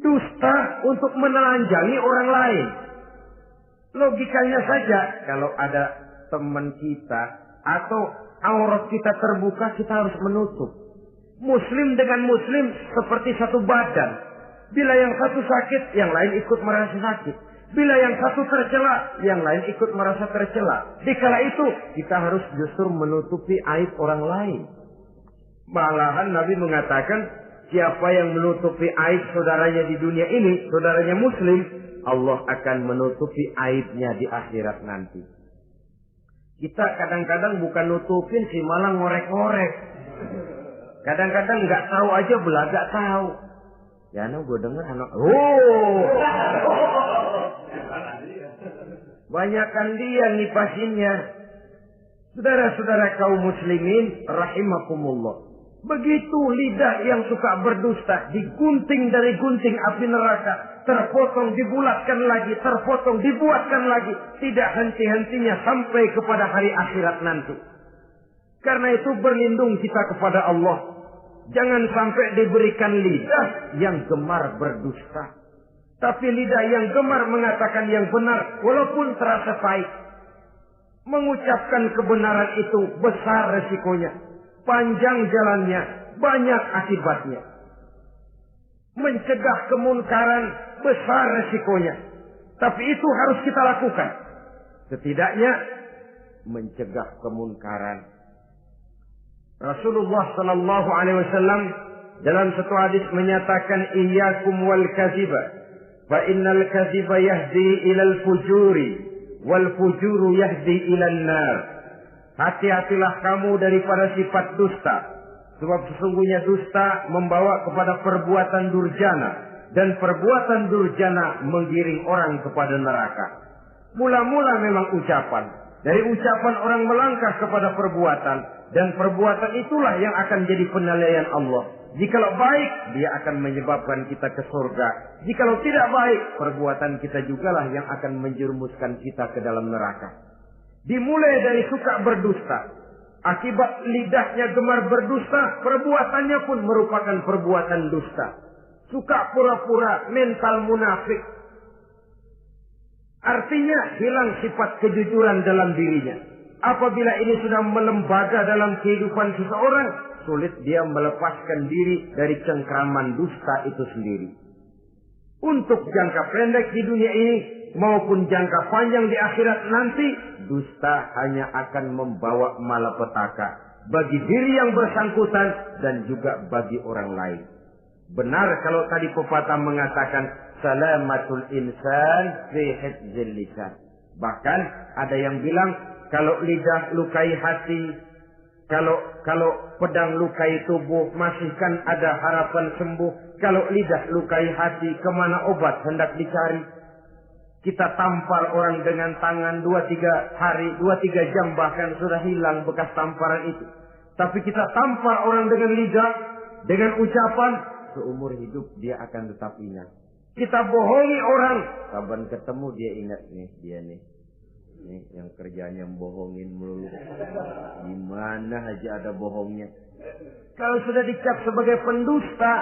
Dusta untuk menelanjangi orang lain. Logikanya saja, kalau ada teman kita atau aurat kita terbuka, kita harus menutup. Muslim dengan muslim seperti satu badan. Bila yang satu sakit, yang lain ikut merasa sakit. Bila yang satu tercela, yang lain ikut merasa tercela. Dikala itu, kita harus justru menutupi aib orang lain. Malahan Nabi mengatakan, siapa yang menutupi aib saudaranya di dunia ini, saudaranya muslim, Allah akan menutupi aibnya di akhirat nanti. Kita kadang-kadang bukan nutupin sih, malah ngorek-ngorek. Kadang-kadang nggak tahu aja belaga tahu. Ya, gue dengar anak. Banyakan dia nipasinnya. Saudara-saudara kaum muslimin rahimakumullah. Begitu lidah yang suka berdusta digunting dari gunting api neraka, terpotong dibulatkan lagi, terpotong dibuatkan lagi, tidak henti-hentinya sampai kepada hari akhirat nanti. Karena itu berlindung kita kepada Allah. Jangan sampai diberikan lidah yang gemar berdusta. Tapi lidah yang gemar mengatakan yang benar walaupun terasa pahit. Mengucapkan kebenaran itu besar resikonya. Panjang jalannya, banyak akibatnya. Mencegah kemunkaran besar resikonya. Tapi itu harus kita lakukan. Setidaknya mencegah kemunkaran. Rasulullah sallallahu alaihi wasallam dalam satu hadis menyatakan iyyakum wal kadziba fa innal kadziba yahdi ilal fujuri wal fujuru yahdi ilan nar. Hati-hatilah kamu daripada sifat dusta, sebab sesungguhnya dusta membawa kepada perbuatan durjana dan perbuatan durjana menggiring orang kepada neraka. Mula-mula memang ucapan, dari ucapan orang melangkah kepada perbuatan, dan perbuatan itulah yang akan jadi penilaian Allah. Jikalau baik, dia akan menyebabkan kita ke surga. Jikalau tidak baik, perbuatan kita jugalah yang akan menjerumuskan kita ke dalam neraka. Dimulai dari suka berdusta. Akibat lidahnya gemar berdusta, perbuatannya pun merupakan perbuatan dusta. Suka pura-pura, mental munafik. Artinya hilang sifat kejujuran dalam dirinya. Apabila ini sudah melembaga dalam kehidupan seseorang, sulit dia melepaskan diri dari cengkraman dusta itu sendiri. Untuk jangka pendek di dunia ini maupun jangka panjang di akhirat nanti, dusta hanya akan membawa malapetaka bagi diri yang bersangkutan dan juga bagi orang lain. Benar kalau tadi pepatah mengatakan salamatul insan fi hifdzil lisan. Bahkan ada yang bilang kalau lidah lukai hati, kalau pedang lukai tubuh, masihkan ada harapan sembuh. Kalau lidah lukai hati, kemana obat hendak dicari? Kita tampar orang dengan tangan 2-3 hari, 2-3 jam bahkan sudah hilang bekas tamparan itu. Tapi kita tampar orang dengan lidah, dengan ucapan, seumur hidup dia akan tetap ingat. Kita bohongi orang, kapan ketemu dia ingat nih, dia nih. Nih yang kerjanya bohongin melulu. Gimana aja ada bohongnya. Kalau sudah dicap sebagai pendusta,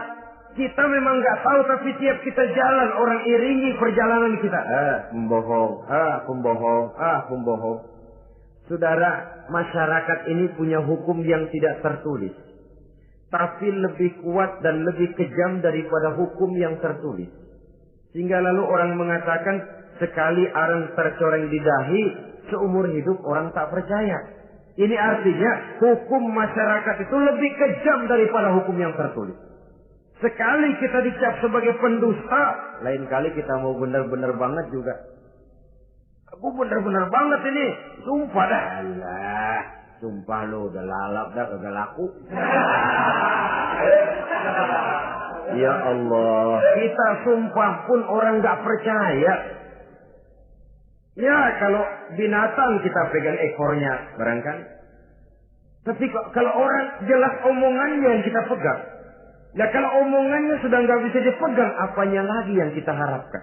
kita memang nggak tahu, tapi tiap kita jalan orang iringi perjalanan kita. Pembohong, pembohong. Saudara, masyarakat ini punya hukum yang tidak tertulis, tapi lebih kuat dan lebih kejam daripada hukum yang tertulis. Sehingga lalu orang mengatakan sekali arang tercoreng di dahi, seumur hidup orang tak percaya. Ini artinya hukum masyarakat itu lebih kejam daripada hukum yang tertulis. Sekali kita dicap sebagai pendusta, lain kali kita mau benar-benar banget juga. Aku benar-benar banget ini, sumpah dah. Alah, sumpah lo udah lalap dah, kagak laku. Ya Allah, kita sumpah pun orang gak percaya. Ya kalau binatang kita pegang ekornya, barangkali. Tapi kalau orang jelas omongannya yang kita pegang. Nah kalau omongannya sudah nggak bisa dipegang, apanya lagi yang kita harapkan?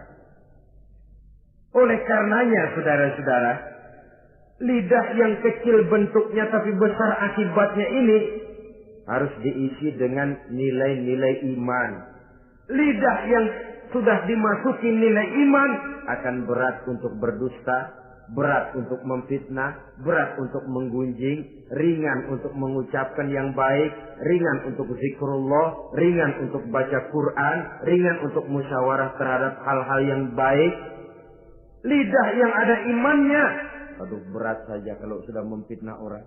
Oleh karenanya saudara-saudara, lidah yang kecil bentuknya tapi besar akibatnya ini harus diisi dengan nilai-nilai iman. Lidah yang sudah dimasuki nilai iman akan berat untuk berdusta, berat untuk memfitnah, berat untuk menggunjing, ringan untuk mengucapkan yang baik, ringan untuk zikrullah, ringan untuk baca Quran, ringan untuk musyawarah terhadap hal-hal yang baik. Lidah yang ada imannya, aduh berat saja kalau sudah memfitnah orang,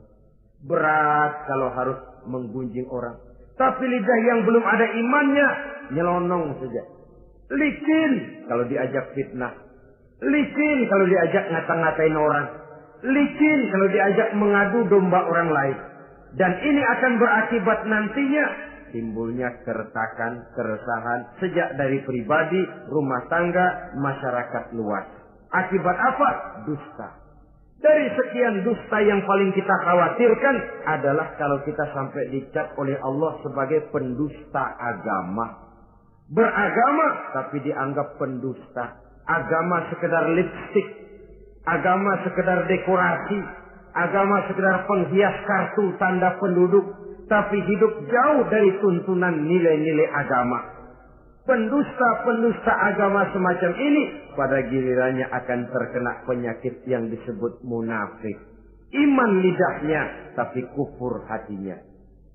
berat kalau harus menggunjing orang. Tapi lidah yang belum ada imannya, nyelonong saja. Licin kalau diajak fitnah, licin kalau diajak ngata-ngatain orang, licin kalau diajak mengadu domba orang lain. Dan ini akan berakibat nantinya timbulnya keretakan, keresahan sejak dari pribadi, rumah tangga, masyarakat luas. Akibat apa? Dusta. Dari sekian dusta yang paling kita khawatirkan adalah kalau kita sampai dicap oleh Allah sebagai pendusta agama. Beragama tapi dianggap pendusta. Agama sekedar lipstik, agama sekedar dekorasi, agama sekedar penghias kartu tanda penduduk, tapi hidup jauh dari tuntunan nilai-nilai agama. Pendusta-pendusta agama semacam ini pada gilirannya akan terkena penyakit yang disebut munafik. Iman lidahnya tapi kufur hatinya.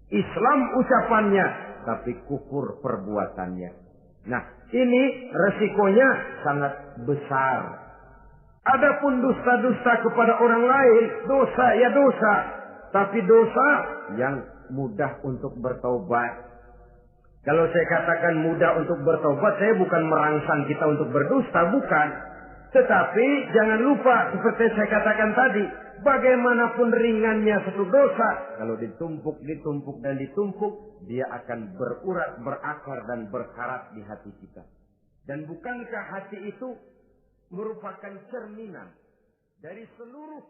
Islam ucapannya tapi kufur perbuatannya. Nah, ini resikonya sangat besar. Adapun dusta-dusta kepada orang lain, dosa ya dosa, tapi dosa yang mudah untuk bertobat. Kalau saya katakan mudah untuk bertobat, saya bukan merangsang kita untuk berdusta, bukan. Tetapi jangan lupa seperti saya katakan tadi, bagaimanapun ringannya satu dosa, kalau ditumpuk dan ditumpuk, dia akan berurat, berakar dan berkarat di hati kita. Dan bukankah hati itu merupakan cerminan dari seluruh